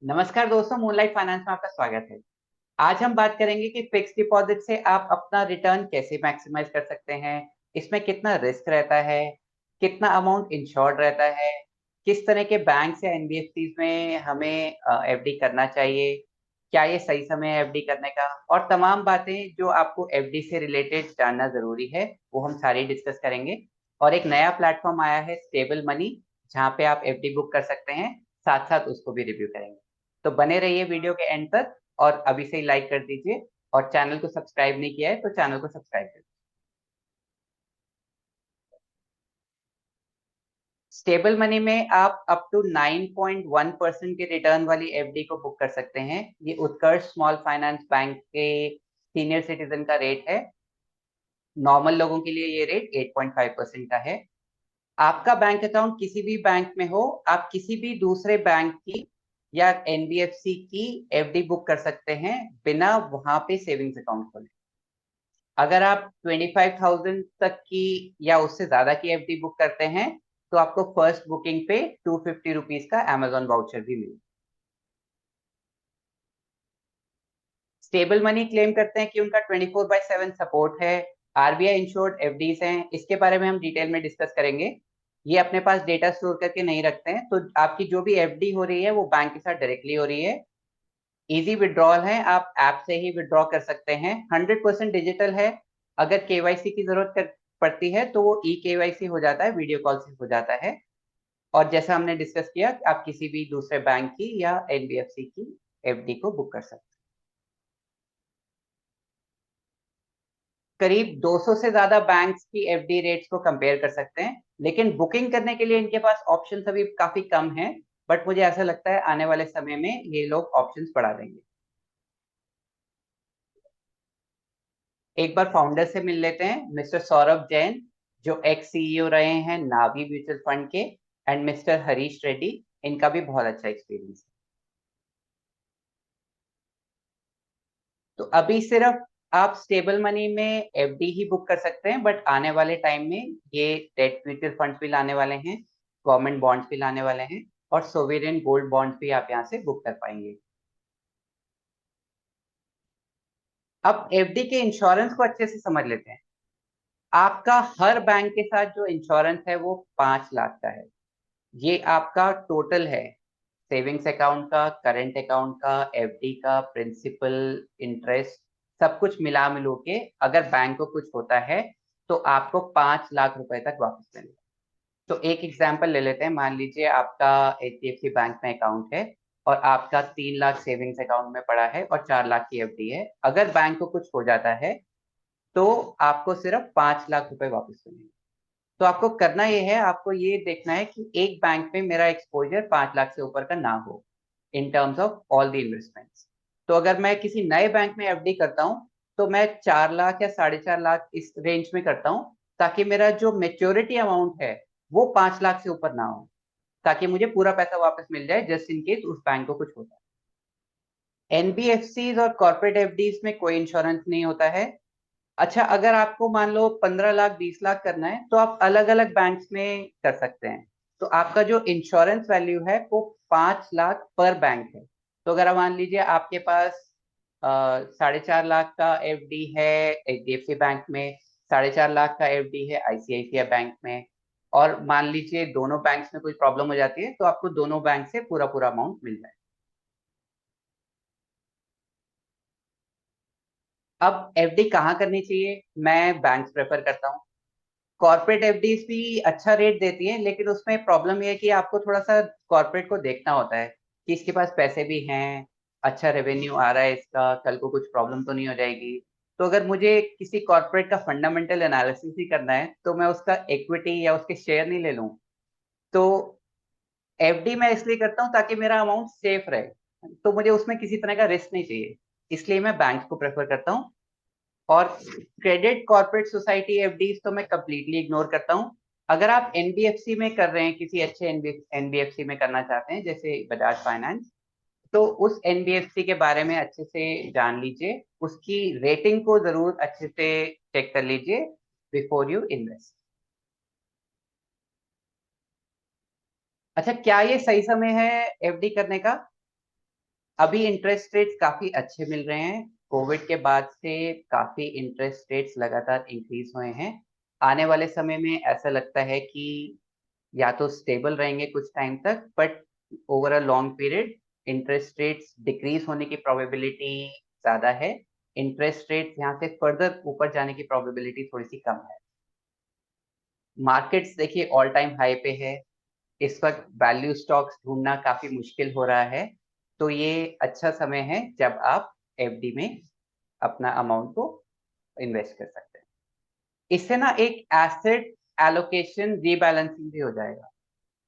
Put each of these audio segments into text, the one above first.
नमस्कार दोस्तों, moonlight finance में आपका स्वागत है। आज हम बात करेंगे कि फिक्स डिपॉजिट से आप अपना रिटर्न कैसे मैक्सिमाइज कर सकते हैं, इसमें कितना रिस्क रहता है, कितना अमाउंट इंश्योर्ड रहता है, किस तरह के बैंक या एनबीएफसी में हमें एफडी करना चाहिए, क्या ये सही समय है एफडी करने का, और तमाम बातें जो आपको एफडी से रिलेटेड जानना जरूरी है वो हम सारी डिस्कस करेंगे। और एक नया प्लेटफॉर्म आया है स्टेबल मनी, जहाँ पे आप एफडी बुक कर सकते हैं, साथ साथ उसको भी रिव्यू करेंगे। तो बने रहिए वीडियो के एंड तक, और अभी से ही लाइक कर दीजिए, और चैनल को सब्सक्राइब नहीं किया है तो चैनल को सब्सक्राइब कर दीजिए। स्टेबल मनी में आप अप टू 9.1% के रिटर्न वाली एफडी को बुक कर सकते हैं। ये उत्कर्ष स्मॉल फाइनेंस बैंक के सीनियर सिटीजन का रेट है। नॉर्मल लोगों के लिए ये रेट 8.5% का है। आपका बैंक अकाउंट किसी भी बैंक में हो, आप किसी भी दूसरे बैंक की या एनबीएफसी की एफडी बुक कर सकते हैं बिना वहां पे सेविंग्स अकाउंट खोले। अगर आप 25,000 तक की या उससे ज्यादा की एफडी बुक करते हैं तो आपको फर्स्ट बुकिंग पे 250 रुपीज का अमेजोन वाउचर भी मिले। स्टेबल मनी क्लेम करते हैं कि उनका 24/7 सपोर्ट है, आरबीआई इंश्योर्ड एफडीज हैं। इसके बारे में हम डिटेल में डिस्कस करेंगे। ये अपने पास डेटा स्टोर करके नहीं रखते हैं, तो आपकी जो भी एफडी हो रही है वो बैंक के साथ डायरेक्टली हो रही है। इजी विड्रॉल है, आप ऐप से ही विड्रॉ कर सकते हैं। 100% डिजिटल है। अगर केवाईसी की पड़ती है तो वो ई केवाईसी हो जाता है, वीडियो कॉल से हो जाता है। और जैसा हमने डिस्कस किया, आप किसी भी दूसरे बैंक की या एनबीएफसी की एफडी को बुक कर सकते हैं। करीब 200 से ज्यादा बैंक्स की एफडी रेट्स को कंपेयर कर सकते हैं, लेकिन बुकिंग करने के लिए इनके पास ऑप्शंस अभी काफी कम हैं। बट मुझे ऐसा लगता है आने वाले समय में ये लोग ऑप्शंस बढ़ा देंगे। एक बार फाउंडर से मिल लेते हैं, मिस्टर सौरभ जैन, जो एक्स सीईओ रहे हैं नावी म्यूचुअल फंड के, एंड मिस्टर हरीश रेड्डी। इनका भी बहुत अच्छा एक्सपीरियंस है। तो अभी सिर्फ आप स्टेबल मनी में एफडी ही बुक कर सकते हैं, बट आने वाले टाइम में ये डेट म्यूचुअल फंड्स भी लाने वाले हैं, गवर्नमेंट बॉन्ड्स भी लाने वाले हैं, और सोवेरियन गोल्ड बॉन्ड्स भी आप यहाँ से बुक कर पाएंगे। अब एफडी के इंश्योरेंस को अच्छे से समझ लेते हैं। आपका हर बैंक के साथ जो इंश्योरेंस है वो 5 लाख का है। ये आपका टोटल है, सेविंग्स अकाउंट का, करंट अकाउंट का, एफडी का, प्रिंसिपल, इंटरेस्ट, सब कुछ मिला मिलू के अगर बैंक को कुछ होता है तो आपको 5 लाख रुपए तक वापस मिलेगा। तो एक एग्जांपल ले लेते हैं। मान लीजिए आपका एचडीएफसी बैंक में अकाउंट है, और आपका 3 लाख सेविंग्स अकाउंट में पड़ा है और 4 लाख की एफडी है। अगर बैंक को कुछ हो जाता है तो आपको सिर्फ 5 लाख रुपए वापस मिलेंगे। तो आपको करना ये है, आपको ये देखना है कि एक बैंक में मेरा एक्सपोजर 5 लाख से ऊपर का ना हो, in terms of all the investments. तो अगर मैं किसी नए बैंक में एफडी करता हूँ तो मैं 4 लाख या 4.5 लाख इस रेंज में करता हूँ, ताकि मेरा जो मेच्योरिटी अमाउंट है वो 5 लाख से ऊपर ना हो, ताकि मुझे पूरा पैसा वापस मिल जाए जस्ट इन केस उस बैंक को कुछ होता है। एनबीएफसी और कॉर्पोरेट एफडीज में कोई इंश्योरेंस नहीं होता है। अच्छा, अगर आपको मान लो 15 लाख 20 लाख करना है तो आप अलग अलग बैंक्स में कर सकते हैं। तो आपका जो इंश्योरेंस वैल्यू है वो 5 लाख पर बैंक है। तो अगर आप मान लीजिए आपके पास 4.5 लाख का एफडी है एचडीएफसी बैंक में, 4.5 लाख का एफडी है आईसीआईसीआई बैंक में, और मान लीजिए दोनों बैंक्स में कोई प्रॉब्लम हो जाती है तो आपको दोनों बैंक से पूरा पूरा अमाउंट मिल जाए। अब एफडी कहाँ करनी चाहिए? मैं बैंक्स प्रेफर करता हूँ। कॉर्पोरेट एफडीज भी अच्छा रेट देती है, लेकिन उसमें प्रॉब्लम यह है कि आपको थोड़ा सा कॉर्पोरेट को देखना होता है कि इसके पास पैसे भी हैं, अच्छा रेवेन्यू आ रहा है इसका, कल को कुछ प्रॉब्लम तो नहीं हो जाएगी। तो अगर मुझे किसी कॉर्पोरेट का फंडामेंटल एनालिसिस ही करना है तो मैं उसका इक्विटी या उसके शेयर नहीं ले लूं। तो एफडी मैं इसलिए करता हूँ ताकि मेरा अमाउंट सेफ रहे, तो मुझे उसमें किसी तरह का रिस्क नहीं चाहिए, इसलिए मैं बैंक को प्रेफर करता हूँ। और क्रेडिट कॉर्पोरेट सोसाइटी एफडीज तो मैं कंप्लीटली इग्नोर करता हूँ। अगर आप एनबीएफसी में कर रहे हैं, किसी अच्छे एनबीएफसी में करना चाहते हैं जैसे बजाज फाइनेंस, तो उस एनबीएफसी के बारे में अच्छे से जान लीजिए, उसकी रेटिंग को जरूर अच्छे से चेक कर लीजिए बिफोर यू इन्वेस्ट। अच्छा, क्या ये सही समय है एफडी करने का? अभी इंटरेस्ट रेट्स काफी अच्छे मिल रहे हैं। कोविड के बाद से काफी इंटरेस्ट रेट्स लगातार इंक्रीज हुए हैं। आने वाले समय में ऐसा लगता है कि या तो स्टेबल रहेंगे कुछ टाइम तक, but over a long period interest rates decrease होने की प्रोबेबिलिटी ज्यादा है। इंटरेस्ट रेट्स यहाँ से फर्दर ऊपर जाने की प्रोबेबिलिटी थोड़ी सी कम है। मार्केट्स देखिए ऑल टाइम हाई पे है। इस वक्त वैल्यू स्टॉक्स ढूंढना काफी मुश्किल हो रहा है। तो ये अच्छा समय है जब आप एफडी में अपना अमाउंट को इन्वेस्ट कर सकते हैं। इससे ना एक एसेट एलोकेशन रीबैलेंसिंग भी हो जाएगा।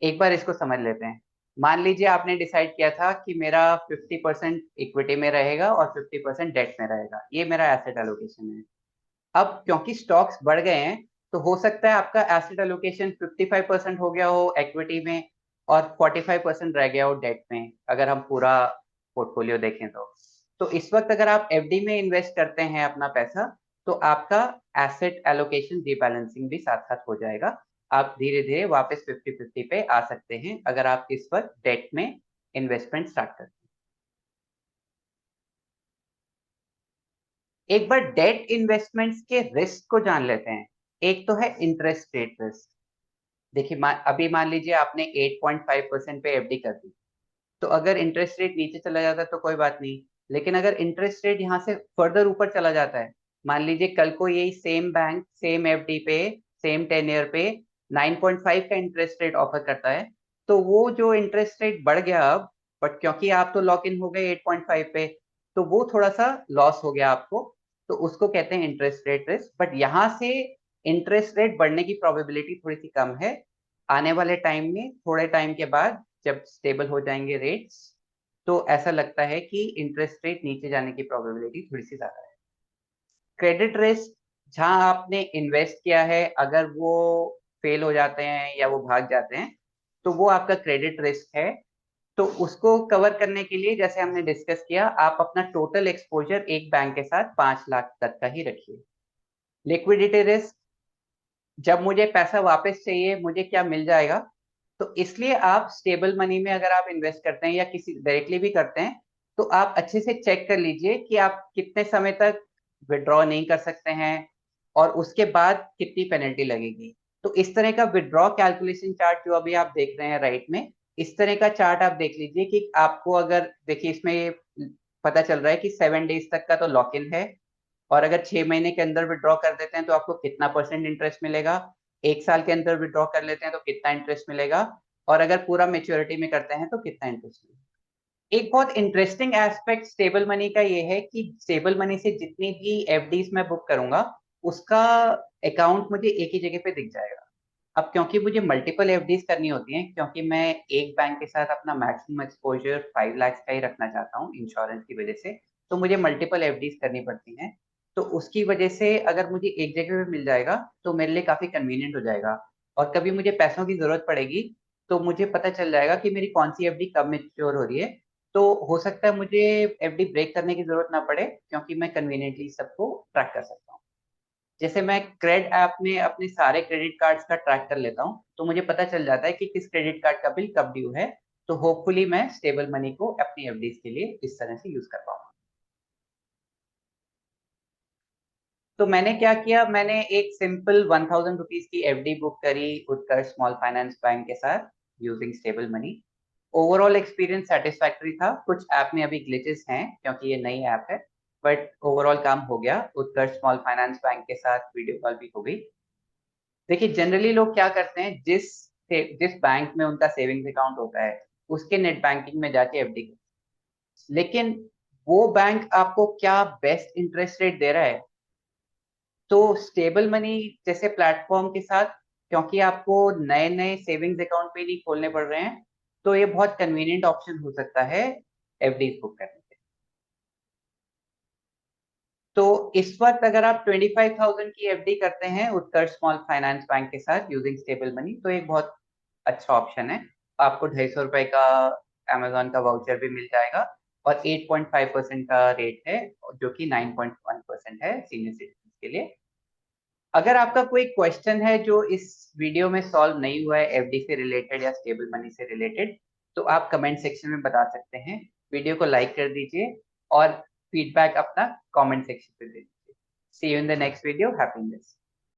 एक बार इसको समझ लेते हैं। मान लीजिए आपने डिसाइड किया था कि मेरा 50% इक्विटी में रहेगा और 50% डेट में रहेगा, ये मेरा एसेट एलोकेशन है। अब क्योंकि स्टॉक्स बढ़ गए हैं, तो हो सकता है आपका एसेट एलोकेशन 55% हो गया हो इक्विटी में और 45% रह गया हो डेट में, अगर हम पूरा पोर्टफोलियो देखें तो इस वक्त अगर आप एफडी में इन्वेस्ट करते हैं अपना पैसा, तो आपका एसेट एलोकेशन रीबैलेंसिंग भी साथ साथ हो जाएगा। आप धीरे धीरे वापस 50-50 पे आ सकते हैं अगर आप इस वक्त डेट में इन्वेस्टमेंट स्टार्ट करते हैं। एक बार डेट इन्वेस्टमेंट्स के रिस्क को जान लेते हैं। एक तो है इंटरेस्ट रेट रिस्क। देखिए अभी मान लीजिए आपने 8.5% पे एफडी कर दी, तो अगर इंटरेस्ट रेट नीचे चला जाता है तो कोई बात नहीं। लेकिन अगर इंटरेस्ट रेट यहाँ से फर्दर ऊपर चला जाता है, मान लीजिए कल को यही सेम बैंक सेम एफडी पे सेम 10 ईयर पे 9.5 का इंटरेस्ट रेट ऑफर करता है, तो वो जो इंटरेस्ट रेट बढ़ गया अब, बट क्योंकि आप तो लॉक इन हो गए 8.5 पे, तो वो थोड़ा सा लॉस हो गया आपको। तो उसको कहते हैं इंटरेस्ट रेट रिस्क। बट यहाँ से इंटरेस्ट रेट बढ़ने की प्रोबेबिलिटी थोड़ी सी कम है। आने वाले टाइम में थोड़े टाइम के बाद जब स्टेबल हो जाएंगे रेट्स, तो ऐसा लगता है कि इंटरेस्ट रेट नीचे जाने की प्रोबेबिलिटी थोड़ी सी ज्यादा है। क्रेडिट रिस्क, जहां आपने इन्वेस्ट किया है, अगर वो फेल हो जाते हैं या वो भाग जाते हैं, तो वो आपका क्रेडिट रिस्क है। तो उसको कवर करने के लिए जैसे हमने डिस्कस किया, आप अपना टोटल एक्सपोजर एक बैंक के साथ 5 लाख तक का ही रखिए। लिक्विडिटी रिस्क, जब मुझे पैसा वापस चाहिए मुझे क्या मिल जाएगा, तो इसलिए आप स्टेबल मनी में अगर आप इन्वेस्ट करते हैं या किसी डायरेक्टली भी करते हैं, तो आप अच्छे से चेक कर लीजिए कि आप कितने समय तक विड्रॉ नहीं कर सकते हैं और उसके बाद कितनी पेनल्टी लगेगी। तो इस तरह का विड्रॉ कैलकुलेशन चार्ट जो अभी आप देख रहे हैं राइट में, इस तरह का चार्ट आप देख लीजिए कि आपको, अगर देखिए इसमें ये पता चल रहा है कि 7 डेज तक का तो लॉक इन है, और अगर 6 महीने के अंदर विड्रॉ कर देते हैं तो आपको कितना परसेंट इंटरेस्ट मिलेगा, 1 साल के अंदर विड्रॉ कर लेते हैं तो कितना इंटरेस्ट मिलेगा, और अगर पूरा मेच्योरिटी में करते हैं तो कितना इंटरेस्ट मिलेगा। एक बहुत इंटरेस्टिंग एस्पेक्ट स्टेबल मनी का ये है कि स्टेबल मनी से जितनी भी एफडीज मैं बुक करूंगा, उसका अकाउंट मुझे एक ही जगह पे दिख जाएगा। अब क्योंकि मुझे मल्टीपल एफडीज करनी होती हैं, क्योंकि मैं एक बैंक के साथ अपना मैक्सिमम एक्सपोजर 5 लाख का ही रखना चाहता हूँ इंश्योरेंस की वजह से, तो मुझे मल्टीपल एफडीज करनी पड़ती हैं। तो उसकी वजह से अगर मुझे एक जगह पे मिल जाएगा तो मेरे लिए काफी कन्वीनियंट हो जाएगा। और कभी मुझे पैसों की जरूरत पड़ेगी तो मुझे पता चल जाएगा कि मेरी कौन सी एफडी कब मेच्योर हो रही है। तो हो सकता है मुझे एफडी ब्रेक करने की जरूरत ना पड़े, क्योंकि मैं कन्वीनियंटली सबको ट्रैक कर सकता हूँ। जैसे मैं क्रेड ऐप में अपने सारे क्रेडिट कार्ड्स का ट्रैक कर लेता हूँ, तो मुझे पता चल जाता है कि किस क्रेडिट कार्ड का बिल कब ड्यू है। तो होपफुली मैं स्टेबल मनी को अपनी एफडीज के लिए इस तरह से यूज कर पाऊंगा। तो मैंने क्या किया, मैंने एक सिंपल 1000 रुपीज की एफडी बुक करी उत्कर्ष स्मॉल फाइनेंस बैंक के साथ using stable money. Overall experience satisfactory था। कुछ ऐप में अभी ग्लिचेस हैं क्योंकि ये नई ऐप है, बट ओवरऑल काम हो गया। उत्कर्ष स्मॉल फाइनेंस बैंक के साथ वीडियो कॉल भी हो गई। देखिए जनरली लोग क्या करते हैं, जिस बैंक में उनका सेविंग्स अकाउंट होता है उसके नेट बैंकिंग में जाके एफडी, लेकिन वो बैंक आपको क्या बेस्ट इंटरेस्ट रेट दे रहा है। तो स्टेबल मनी जैसे प्लेटफॉर्म के साथ, क्योंकि आपको नए नए सेविंग्स अकाउंट पे नहीं खोलने पड़ रहे हैं, तो ये बहुत कन्वीनियंट ऑप्शन हो सकता है एफडी बुक करने के। तो इस वक्त अगर आप 25,000 की एफडी करते हैं उत्कर्ष स्मॉल फाइनेंस बैंक के साथ यूजिंग स्टेबल मनी, तो एक बहुत अच्छा ऑप्शन है। आपको 250 रुपए का अमेजोन का वाउचर भी मिल जाएगा, और 8.5% का रेट है, जो कि 9.1% है सीनियर सिटीजन के लिए। अगर आपका कोई क्वेश्चन है जो इस वीडियो में सॉल्व नहीं हुआ है एफडी से रिलेटेड या स्टेबल मनी से रिलेटेड, तो आप कमेंट सेक्शन में बता सकते हैं। वीडियो को लाइक कर दीजिए और फीडबैक अपना कमेंट सेक्शन पे दे दीजिए। See you in the next video. Happy investing.